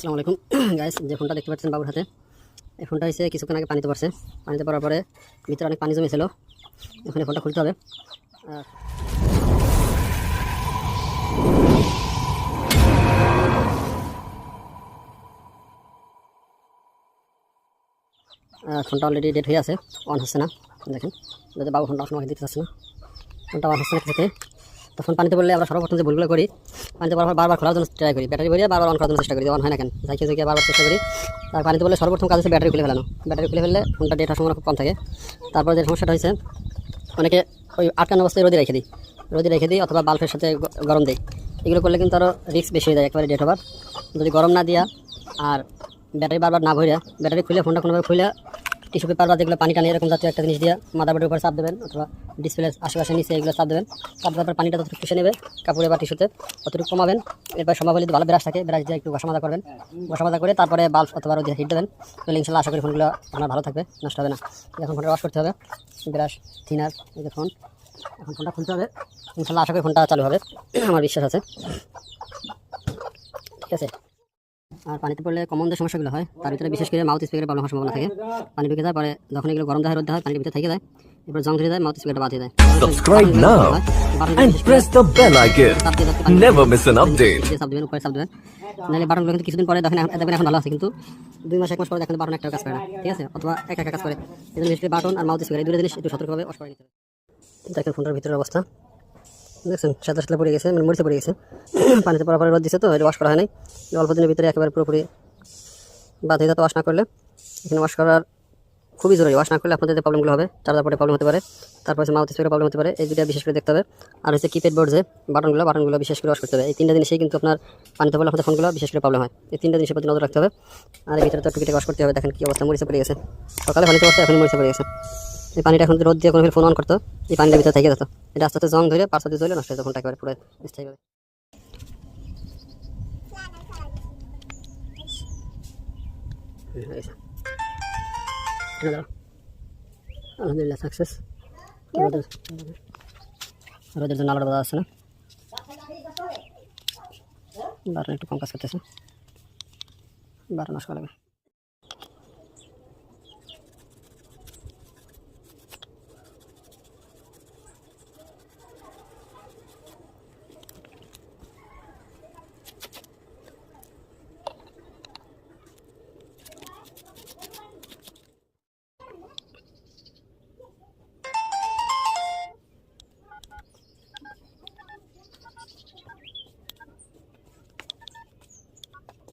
আসসালামু আলাইকুম গাইস, যে ফোনটা দেখতে পাচ্ছেন বাবুর হাতে, এই ফোনটা হচ্ছে কিছুক্ষণ আগে পানিতে পড়ছে। পানিতে পড়ার পরে ভিতরে অনেক পানি জমেছিল। এখন এই ফোনটা খুলতে হবে। ফোনটা অলরেডি ডেট হয়ে আছে, অন হচ্ছে না। দেখেন যদি বাবু ফোনটা আমাকে দিতে চাচ্ছে না, ফোনটা অন হচ্ছে না কিছুতে। তো ফোন পানিতে পড়লে আমরা সর্বপ্রথম যে ভুলগুলো করি, পানিতে পড়ার পর বারবার খোলার জন্য ট্রাই করি, ব্যাটারি ভরিয়ে বারবার অন করার জন্য চেষ্টা করি, অন হয় না কেন, যাই বারবার চেষ্টা করি। আর পানিতে পড়লে সর্বপ্রথম কাজ হচ্ছে ব্যাটারি খুলে ফেলানো। ব্যাটারি খুলে ফেললে ফোনটা ডেট হওয়ার সময় খুব কম থাকে। তারপর যে সমস্যাটা হয়েছে, অনেকে ওই আটকানো অবস্থায় রোদে রেখে দিই অথবা বাল্বের সাথে গরম দিই। এগুলো করলে কিন্তু আরও রিস্ক বেশি হয়ে যায় একেবারে ডেট হবার। যদি গরম না দিয়া আর ব্যাটারি বারবার না ভরিয়া, ব্যাটারি খুলে ফোনটা কোনোভাবে খুলে টিস্যু পেপার বা যেগুলো পানি টানি এরকম জাতীয় একটা জিনিস দিয়ে মাদারবোর্ডের উপরে চাপ দেবেন অথবা ডিসপ্লের আশেপাশে নিচে এগুলো চাপ দেবেন। চাপ দেওয়ার পর পানিটা যতটুকু শুষে নেবে কাপড়ে বা টিস্যুতে ততটুকু কমাবেন। এরপর সম্ভব হলে ভালো ব্রাশ থাকে, ব্রাশ দিয়ে একটু ঘষা মাজা করবেন। ঘষা মাজা করে তারপরে বাল্ব অথবা রোদে হিট দেবেন। তাহলে ইনশাল্লাহ আশা করি ফোনগুলো আপনার ভালো থাকবে, নষ্ট হবে না। এখন ফোনটা ওয়াশ করতে হবে, ব্রাশ থিনার এই যে ফোন। এখন ফোনটা খুলতে হবে, ইনশাল্লাহ আশা করি ফোনটা চালু হবে, আমার বিশ্বাস আছে। ঠিক আছে। আর পানিতে পড়লে কমন যে সমস্যাগুলো হয় তার ভিতরে বিশেষ করে মাউথ স্পিকারের প্রবলেম হওয়ার সম্ভাবনা থাকে। পানি ঢুকে যায়, পরে যখন এগুলো গরম দেওয়া হয় রোদ দেওয়া হয় পানির ভিতরে থেকে যায়, এরপর জং ধরে যায়, মাউথ স্পিকারটা বাদ হয়ে যায়। Subscribe now and press the bell icon. Never miss an update. চাপ দেবেন, উপরে চাপ দেবেন, নাহলে বাটনগুলো কিন্তু কিছুদিন পরে দেখেন এখন ভালো আছে, কিন্তু 2 মাস 1 মাস পরে দেখেন বাটন একটা কাজ করে না। ঠিক আছে, অথবা একা কাজ করে। এই জন্য বিশেষ করে বাটন আর মাউথ স্পিকার এই দুটো জিনিস একটু সতর্কভাবে ওয়াশ করে নিতে হবে। দেখেন ফোনটার ভিতরের অবস্থা দেখছেন, সাদা পড়ে গেছে, মানে মরিচে পড়ে গেছে। পানিতে পড়ার পরে রোদ দিচ্ছে তো এটা ওয়াশ করা হয় নাই। অল্প দিনের ভিতরে একেবারে পুরোপুরি বাদ হয়ে যাতে ওয়াশ না করলে, এখানে ওয়াশ করার খুবই জরুরি। ওয়াশ না করলে আপনাদের যে প্রবলেমগুলো হবে, চার্জার পোর্টে প্রবলেম হতে পারে, তারপর হচ্ছে মাউথ স্পিকারে প্রবলেম হতে পারে, এই দুটো বিশেষ করে দেখতে হবে। আর হচ্ছে কিপ্যাড বোর্ড যে বাটনগুলো বিশেষ করে ওয়াশ করতে হবে। এই 3টা জিনিসেই কিন্তু আপনার পানিতে পড়লে আপনাদের ফোনগুলো বিশেষ করে প্রবলেম হয়। এই 3টা জিনিসের প্রতি নজর রাখতে হবে। আর এই ভিতরে তো টুকিটাকে ওয়াশ করতে হবে। দেখেন কি অবস্থা, মরিচে পড়ে গেছে। সকালে পানিতে পড়ছে, এখন মরিচে পড়ে গেছে। এই পানিটা এখন রোদ দিয়ে কোনো ফোন অন করতো, এই পানিটার ভিতরে থেকে যেত, এটা আস্তে আস্তে জং ধরে পাঁচ দিয়ে জ্বলে নষ্ট হয়ে যেত ফোনটা একেবারে পুরো স্থায়ীভাবে। আলহামদুলিল্লাহ সাকসেস। রোদের জন্য আলাদা বাজা আছে না, বাটন একটু কম কাজ করতেছে, বাটন নষ্ট করা লাগবে।